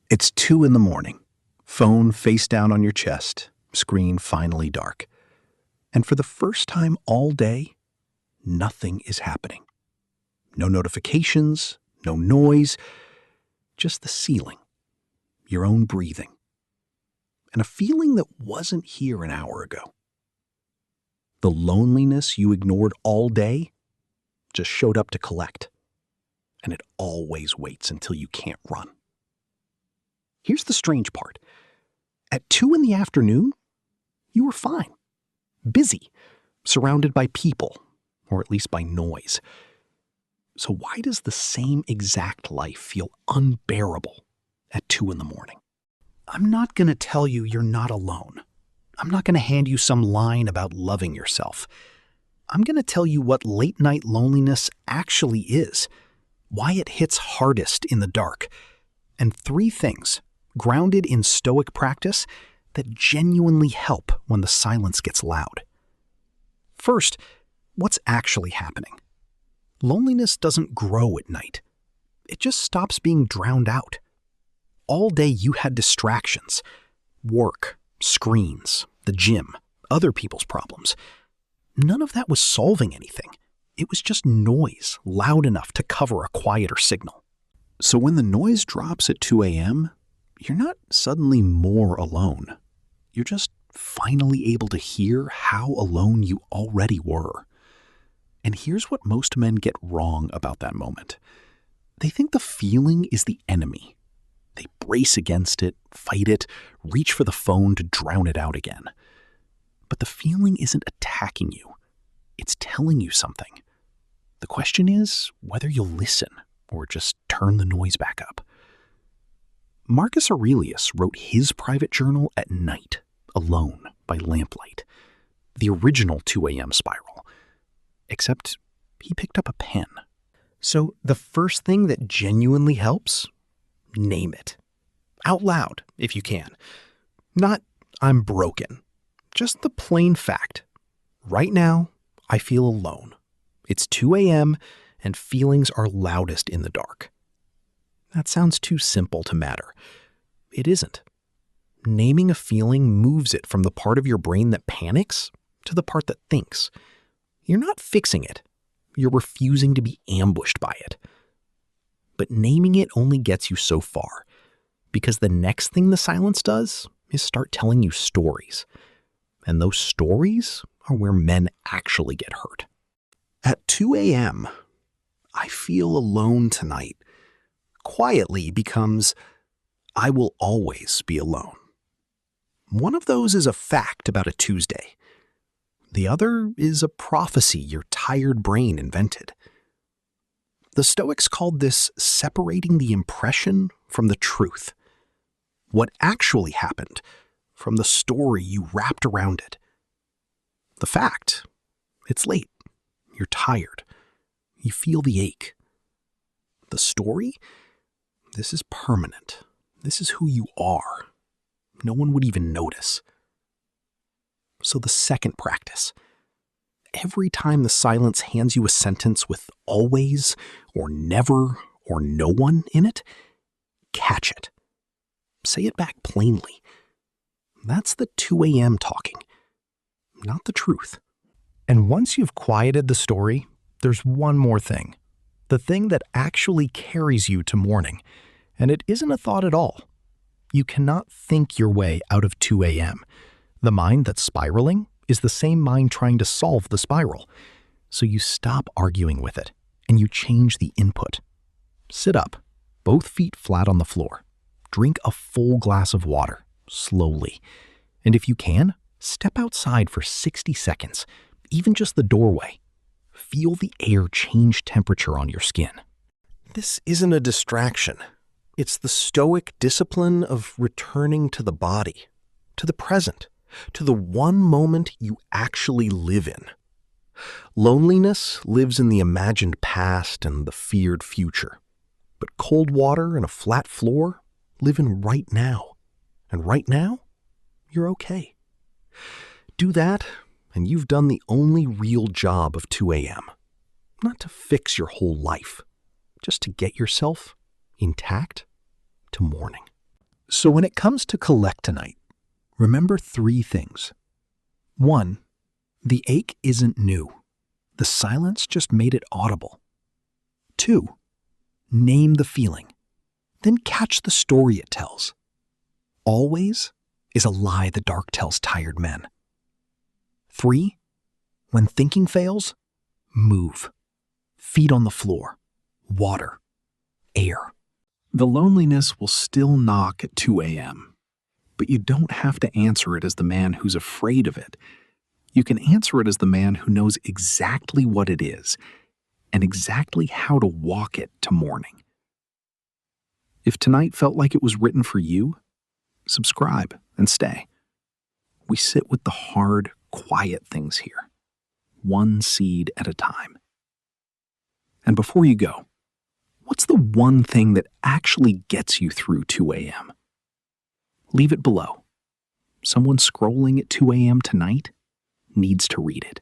It's 2 in the morning. Phone face down on your chest, screen finally dark. And for the first time all day, nothing is happening. No notifications, no noise, just the ceiling, your own breathing, and a feeling that wasn't here an hour ago. The loneliness you ignored all day just showed up to collect, and it always waits until you can't run. Here's the strange part. At 2 in the afternoon, you were fine, busy, surrounded by people, or at least by noise. So why does the same exact life feel unbearable at 2 in the morning? I'm not going to tell you you're not alone. I'm not going to hand you some line about loving yourself. I'm going to tell you what late-night loneliness actually is, why it hits hardest in the dark, and 3 things, grounded in Stoic practice, that genuinely help when the silence gets loud. First, what's actually happening? Loneliness doesn't grow at night. It just stops being drowned out. All day you had distractions. Work, screens, the gym, other people's problems. None of that was solving anything. It was just noise, loud enough to cover a quieter signal. So when the noise drops at 2 a.m., you're not suddenly more alone. You're just finally able to hear how alone you already were. And here's what most men get wrong about that moment. They think the feeling is the enemy. They brace against it, fight it, reach for the phone to drown it out again. But the feeling isn't attacking you. It's telling you something. The question is whether you'll listen or just turn the noise back up. Marcus Aurelius wrote his private journal at night, alone, by lamplight. The original 2 a.m. spiral. Except he picked up a pen. So the first thing that genuinely helps? Name it. Out loud, if you can. Not, I'm broken. Just the plain fact. Right now, I feel alone. It's 2 a.m. and feelings are loudest in the dark. That sounds too simple to matter. It isn't. Naming a feeling moves it from the part of your brain that panics to the part that thinks. You're not fixing it. You're refusing to be ambushed by it. But naming it only gets you so far, because the next thing the silence does is start telling you stories. And those stories are where men actually get hurt. At 2 a.m., I feel alone tonight. Quietly becomes, I will always be alone. One of those is a fact about a Tuesday. The other is a prophecy your tired brain invented. The Stoics called this separating the impression from the truth. What actually happened from the story you wrapped around it. The fact, it's late. You're tired. You feel the ache. The story, this is permanent. This is who you are. No one would even notice. So the second practice. Every time the silence hands you a sentence with always or never or no one in it, catch it. Say it back plainly. That's the 2 a.m. talking, not the truth. And once you've quieted the story, there's one more thing. The thing that actually carries you to morning. And it isn't a thought at all. You cannot think your way out of 2 a.m. The mind that's spiraling is the same mind trying to solve the spiral. So you stop arguing with it, and you change the input. Sit up, both feet flat on the floor. Drink a full glass of water, slowly. And if you can, step outside for 60 seconds, even just the doorway. Feel the air change temperature on your skin. This isn't a distraction. It's the Stoic discipline of returning to the body, to the present, to the one moment you actually live in. Loneliness lives in the imagined past and the feared future. But cold water and a flat floor live in right now. And right now, you're okay. Do that, and you've done the only real job of 2 a.m. Not to fix your whole life, just to get yourself intact to morning. So when it comes to collect tonight, remember 3 things. 1. The ache isn't new. The silence just made it audible. 2. Name the feeling. Then catch the story it tells. Always is a lie the dark tells tired men. 3. When thinking fails, move. Feet on the floor. Water. Air. The loneliness will still knock at 2 a.m., but you don't have to answer it as the man who's afraid of it. You can answer it as the man who knows exactly what it is and exactly how to walk it to morning. If tonight felt like it was written for you, subscribe and stay. We sit with the hard, quiet things here, one seed at a time. And before you go, what's the one thing that actually gets you through 2 a.m.? Leave it below. Someone scrolling at 2 a.m. tonight needs to read it.